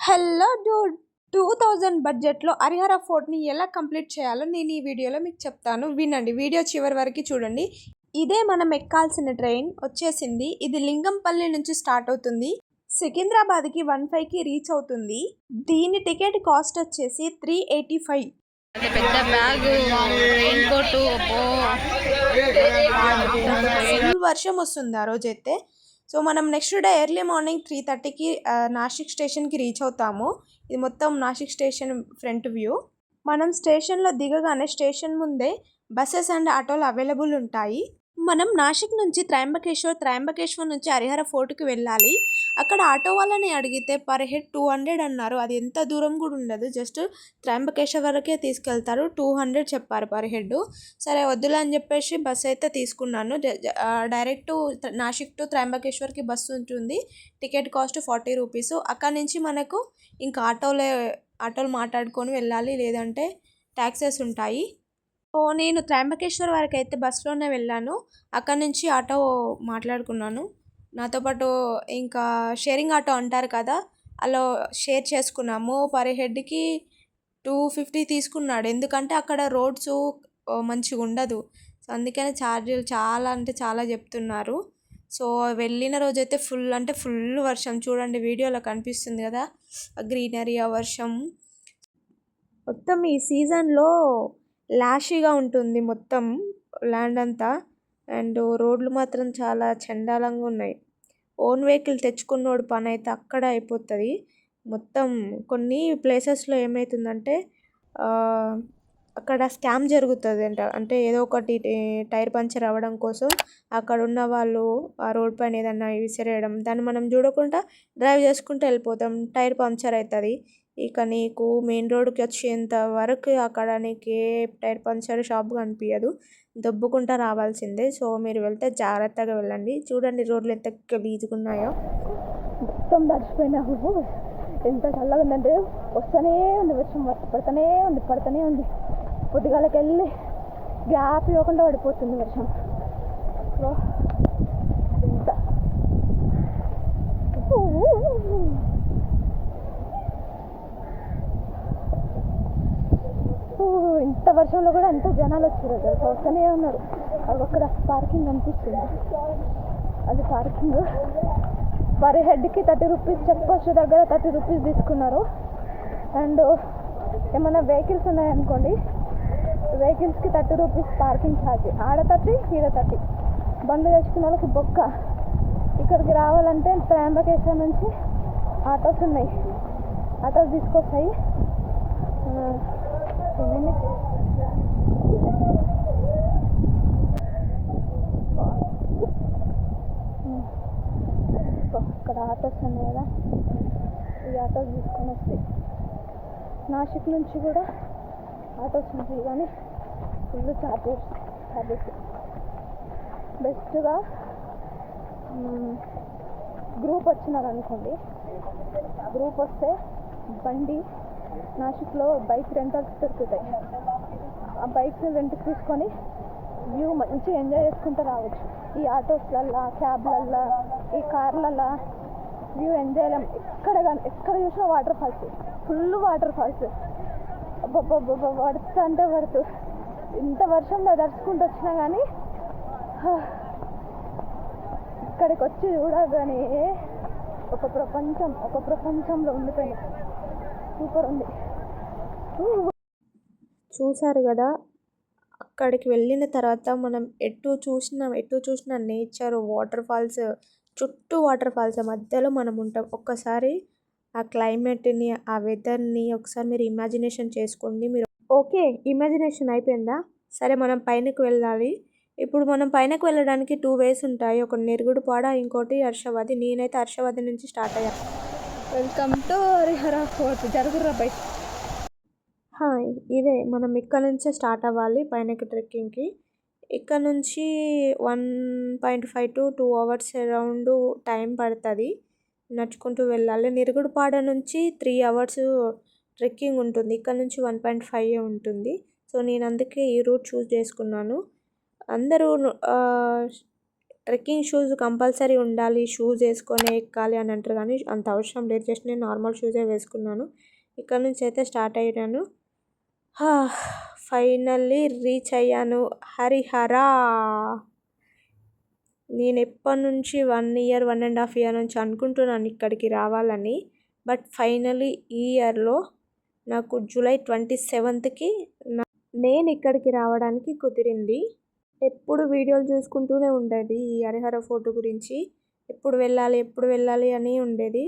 Hello Dude 2000 బడ్జెట్లో హరిహర ఫోర్ట్ని ఎలా complete చేయాలో నేను ఈ వీడియోలో మీకు చెప్తాను. వినండి, వీడియో చివరి వరకు చూడండి. ఇదే మనం ఎక్కాల్సిన ట్రైన్ వచ్చేసింది. ఇది లింగంపల్లి నుంచి స్టార్ట్ అవుతుంది, సికింద్రాబాద్కి 1:05కి రీచ్ అవుతుంది. దీని టికెట్ కాస్ట్ వచ్చేసి 385. పెద్ద బ్యాగ్ రెయిన్ కోట్ ఫుల్ వర్షం వస్తుంది ఆ రోజైతే. సో మనం నెక్స్ట్ డే ఎర్లీ మార్నింగ్ 3:30కి నాసిక్ స్టేషన్కి రీచ్ అవుతాము. ఇది మొత్తం నాసిక్ స్టేషన్ ఫ్రంట్ వ్యూ. మనం స్టేషన్లో దిగగానే స్టేషన్ ముందే బస్సెస్ అండ్ ఆటోలు అవైలబుల్ ఉంటాయి. మనం నాసిక్ నుంచి త్రయంబకేశ్వర్ నుంచి హరిహర ఫోర్ట్కి వెళ్ళాలి. అక్కడ ఆటో వాళ్ళని అడిగితే పర్ హెడ్ 200 అన్నారు. అది ఎంత దూరం కూడా ఉండదు, జస్ట్ త్రయంబకేశ్వర్ వరకే తీసుకెళ్తారు. 200 చెప్పారు పర్ హెడ్. సరే వద్దులే అని చెప్పేసి బస్ అయితే తీసుకున్నాను. డైరెక్ట్ నాసిక్ టు త్రయంబకేశ్వర్కి బస్సు ఉంటుంది. Ticket cost 40 rupees. అక్కడ నుంచి మనకు ఇంకా ఆటోలు మాట్లాడుకొని వెళ్ళాలి, లేదంటే ట్యాక్సెస్ ఉంటాయి. సో నేను త్రయంబకేశ్వర్ వరకు అయితే బస్సులోనే వెళ్ళాను. అక్కడ నుంచి ఆటో మాట్లాడుకున్నాను. నాతో పాటు ఇంకా షేరింగ్ ఆటో అంటారు కదా, అలా షేర్ చేసుకున్నాము. పర్ హెడ్కి 250 తీసుకున్నాడు. ఎందుకంటే అక్కడ రోడ్స్ మంచిగా ఉండదు, సో అందుకని ఛార్జీలు చాలా అంటే చాలా చెప్తున్నారు. సో వెళ్ళిన రోజైతే ఫుల్ వర్షం. చూడండి వీడియోలో కనిపిస్తుంది కదా, గ్రీనరీ, ఆ వర్షం మొత్తం ఈ సీజన్లో లాషీగా ఉంటుంది మొత్తం ల్యాండ్ అంతా. అండ్ రోడ్లు మాత్రం చాలా చండాలంగా ఉన్నాయి. ఓన్ వెహికల్ తెచ్చుకున్నోడు పని అయితే అక్కడ అయిపోతుంది మొత్తం. కొన్ని ప్లేసెస్లో ఏమవుతుందంటే అక్కడ స్కామ్ జరుగుతుంది అంటే ఏదో ఒకటి టైర్ పంచర్ అవ్వడం కోసం అక్కడ ఉన్న వాళ్ళు ఆ రోడ్ పైన ఏదన్నా విసిరేయడం, దాన్ని మనం చూడకుండా డ్రైవ్ చేసుకుంటూ వెళ్ళిపోతాం, టైర్ పంచర్ అవుతుంది. ఇక నీకు మెయిన్ రోడ్కి వచ్చేంత వరకు అక్కడ నీకు ఏ టైర్ పంచర్ షాప్ కనిపించదు, దొబ్బుకుంటా రావాల్సిందే. సో మీరు వెళ్తే జాగ్రత్తగా వెళ్ళండి. చూడండి రోడ్లు ఎంత గలీజుగున్నాయో. మొత్తం తడిచిపోయినావు. ఎంత చల్లగా ఉందంటే వస్తూనే ఉంది వర్షం, పడుతూనే ఉంది. పొద్దుగాలకి వెళ్ళి గ్యాప్ ఇవ్వకుండా పడిపోతుంది వర్షం. సో ఇంత ఇంత వర్షంలో కూడా ఎంత జనాలు వచ్చారు, వస్తూనే ఉన్నారు. అది అక్కడ పార్కింగ్ అనిపిస్తుంది, అది పార్కింగ్. పర్ హెడ్కి 30 రూపీస్, చెక్ పోస్ట్ దగ్గర 30 రూపీస్ తీసుకున్నారు. అండ్ ఏమైనా వెహికల్స్ ఉన్నాయనుకోండి, వెహికల్స్కి 30 రూపీస్ పార్కింగ్ ఛార్జ్. ఆడ 30, ఈడ 30. బండ్లు తెచ్చుకున్న వాళ్ళకి బొక్క. ఇక్కడికి రావాలంటే త్రయంబకేశ్వర్ నుంచి ఆటోస్ ఉన్నాయి, ఆటోస్ తీసుకొస్తాయి. ఇక్కడ ఆటోస్ ఉన్నాయి కదా, ఈ ఆటోస్ తీసుకొని వస్తాయి. నాసిక్ నుంచి కూడా ఆటోస్ ఉంటాయి, కానీ ఫుల్ ఛార్జెస్. బెస్ట్గా గ్రూప్ వచ్చినారనుకోండి, గ్రూప్ వస్తే బండి నాసిక్లో బైక్ రెంటల్స్ దొరుకుతాయి. ఆ బైక్ని రెంట్కి తీసుకొని వ్యూ మంచిగా ఎంజాయ్ చేసుకుంటూ రావచ్చు. ఈ ఆటోస్లల్లా, క్యాబ్లల్లా, ఈ కార్లల్లా వ్యూ ఎంజాయ్ చేయలేం. ఎక్కడ చూసినా waterfalls, full waterfalls. పడుతూ ఇంత వర్షంలో దర్చుకుంటూ వచ్చినా కానీ ఇక్కడికి వచ్చి చూడగానే ఒక ప్రపంచంలో ఉండిపోయినా. సూపర్ ఉంది. చూసారు కదా, అక్కడికి వెళ్ళిన తర్వాత మనం ఎటు చూసిన నేచర్, వాటర్ ఫాల్స్, చుట్టూ వాటర్ ఫాల్స్ మధ్యలో మనం ఉంటాం. ఒక్కసారి ఆ క్లైమేట్ని, ఆ వెదర్ని ఒకసారి మీరు ఇమాజినేషన్ చేసుకోండి. మీరు ఓకే, ఇమాజినేషన్ అయిపోయిందా? సరే మనం పైనకి వెళ్ళాలి. ఇప్పుడు మనం పైనకు వెళ్ళడానికి 2 వేస్ ఉంటాయి. ఒకటి నెరుగుడుపాడ, ఇంకోటి హర్షవాది. నేనైతే హర్షవాది నుంచి స్టార్ట్ అయ్యాను. Welcome to Harihar fort. జరుగుర్రా బై. హాయ్, ఇదే మనం ఇక్కడ నుంచే స్టార్ట్ అవ్వాలి పైనకి ట్రెక్కింగ్కి. ఇక్కడ నుంచి 1.5 to 2 అవర్స్ అరౌండ్ టైం పడుతుంది, నడుచుకుంటూ వెళ్ళాలి. నిరుగుడుపాడ నుంచి 3 అవర్స్ ట్రెక్కింగ్ ఉంటుంది, ఇక్కడ నుంచి 1.5 ఉంటుంది. సో నేను అందుకే ఈ రూట్ చూస్ చేసుకున్నాను. అందరూ ట్రెక్కింగ్ షూస్ కంపల్సరీ ఉండాలి, షూస్ వేసుకొని ఎక్కాలి అని అంటారు కానీ అంత అవసరం లేదు. జస్ట్ నేను నార్మల్ షూసే వేసుకున్నాను. ఇక్కడ నుంచి అయితే స్టార్ట్ అయ్యాను. ఫైనల్లీ రీచ్ అయ్యాను హరిహర. నేను ఎప్పటి నుంచి 1 ఇయర్ 1.5 ఇయర్ నుంచి అనుకుంటున్నాను ఇక్కడికి రావాలని. బట్ ఫైనల్లీ ఈ ఇయర్లో నాకు జూలై 27కి నేను ఇక్కడికి రావడానికి కుదిరింది. ఎప్పుడు వీడియోలు చూసుకుంటూనే ఉండేది ఈ హరిహర ఫోర్ట్ గురించి. ఎప్పుడు వెళ్ళాలి అని ఉండేది.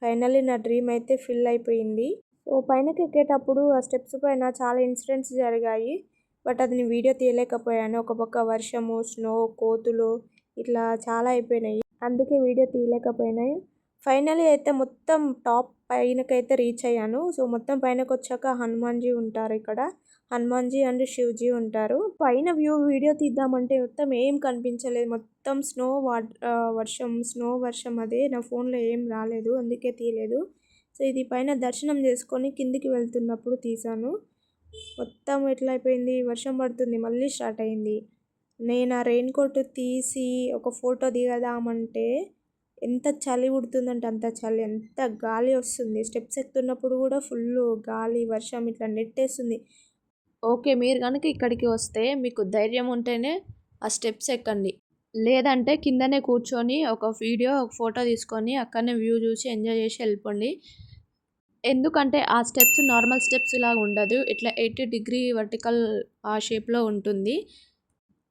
ఫైనల్లీ నా డ్రీమ్ అయితే ఫిల్ అయిపోయింది. సో పైనకి ఎక్కేటప్పుడు ఆ స్టెప్స్ పైన చాలా ఇన్సిడెంట్స్ జరిగాయి. బట్ అది నేను వీడియో తీయలేకపోయాను. ఒక పక్క వర్షము, స్నో, కోతులు ఇట్లా చాలా అయిపోయినాయి. అందుకే వీడియో తీయలేకపోయినాయి. ఫైనల్లీ అయితే మొత్తం టాప్ పైనకైతే రీచ్ అయ్యాను. సో మొత్తం పైనకి వచ్చాక హనుమాన్జీ ఉంటారు ఇక్కడ. హనుమాన్జీ అండ్ శివజీ ఉంటారు. పైన వీడియో తీద్దామంటే మొత్తం ఏం కనిపించలేదు. మొత్తం స్నో వర్షం అదే. నా ఫోన్లో ఏం రాలేదు, అందుకే తీయలేదు. సో ఇది పైన దర్శనం చేసుకొని కిందికి వెళ్తున్నప్పుడు తీసాను. మొత్తం ఎట్లా అయిపోయింది, వర్షం పడుతుంది, మళ్ళీ స్టార్ట్ అయింది. నేను ఆ రెయిన్ కోట్ తీసి ఒక ఫోటో దిగదామంటే ఎంత చలి ఉడుతుందంటే అంత చలి, ఎంత గాలి వస్తుంది. స్టెప్స్ ఎక్కుతున్నప్పుడు కూడా ఫుల్ గాలి, వర్షం ఇట్లా నెట్టేస్తుంది. ఓకే, మీరు కనుక ఇక్కడికి వస్తే మీకు ధైర్యం ఉంటేనే ఆ స్టెప్స్ ఎక్కండి. లేదంటే కిందనే కూర్చొని ఒక ఫోటో తీసుకొని అక్కడనే వ్యూ చూసి ఎంజాయ్ చేసి వెళ్ళిపోండి. ఎందుకంటే ఆ స్టెప్స్ నార్మల్ స్టెప్స్ లాగా ఉండదు, ఇట్లా 80 డిగ్రీ వర్టికల్ ఆ షేప్లో ఉంటుంది.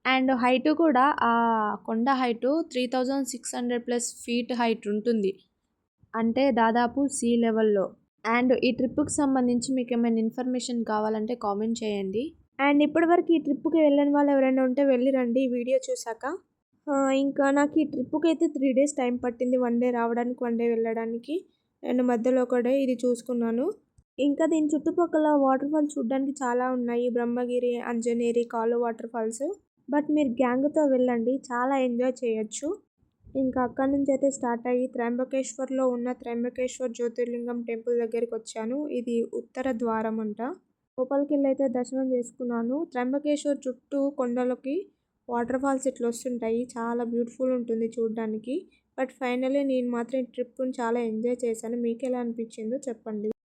అండ్ హైట్ కూడా ఆ కొండ హైటు 3600+ ఫీట్ హైట్ ఉంటుంది, అంటే దాదాపు సీ లెవెల్లో. అండ్ ఈ ట్రిప్కి సంబంధించి మీకు ఏమైనా ఇన్ఫర్మేషన్ కావాలంటే కామెంట్ చేయండి. అండ్ ఇప్పటివరకు ఈ ట్రిప్కి వెళ్ళని వాళ్ళు ఎవరైనా ఉంటే వెళ్ళి రండి ఈ వీడియో చూసాక. ఇంకా నాకు ఈ ట్రిప్కి అయితే 3 days టైం పట్టింది. 1 day రావడానికి, 1 day వెళ్ళడానికి. అండ్ మధ్యలో ఒక డే ఇది చూసుకున్నాను. ఇంకా దీని చుట్టుపక్కల వాటర్ ఫాల్స్ చూడడానికి చాలా ఉన్నాయి. బ్రహ్మగిరి, అంజనేరి, కాలు వాటర్ ఫాల్స్. బట్ మీరు గ్యాంగ్తో వెళ్ళండి, చాలా ఎంజాయ్ చేయొచ్చు. ఇంకా అక్కడ నుంచి అయితే స్టార్ట్ అయ్యి త్రయంబకేశ్వర్లో ఉన్న త్రయంబకేశ్వర్ జ్యోతిర్లింగం టెంపుల్ దగ్గరికి వచ్చాను. ఇది ఉత్తర ద్వారం అంట. లోపలికి వెళ్ళి అయితే దర్శనం చేసుకున్నాను. త్రయంబకేశ్వర్ చుట్టూ కొండలకి వాటర్ ఫాల్స్ ఇట్లా వస్తుంటాయి. చాలా బ్యూటిఫుల్ ఉంటుంది చూడడానికి. బట్ ఫైనల్లీ నేను మాత్రం ఈ ట్రిప్ని చాలా ఎంజాయ్ చేశాను. మీకు ఎలా అనిపించిందో చెప్పండి.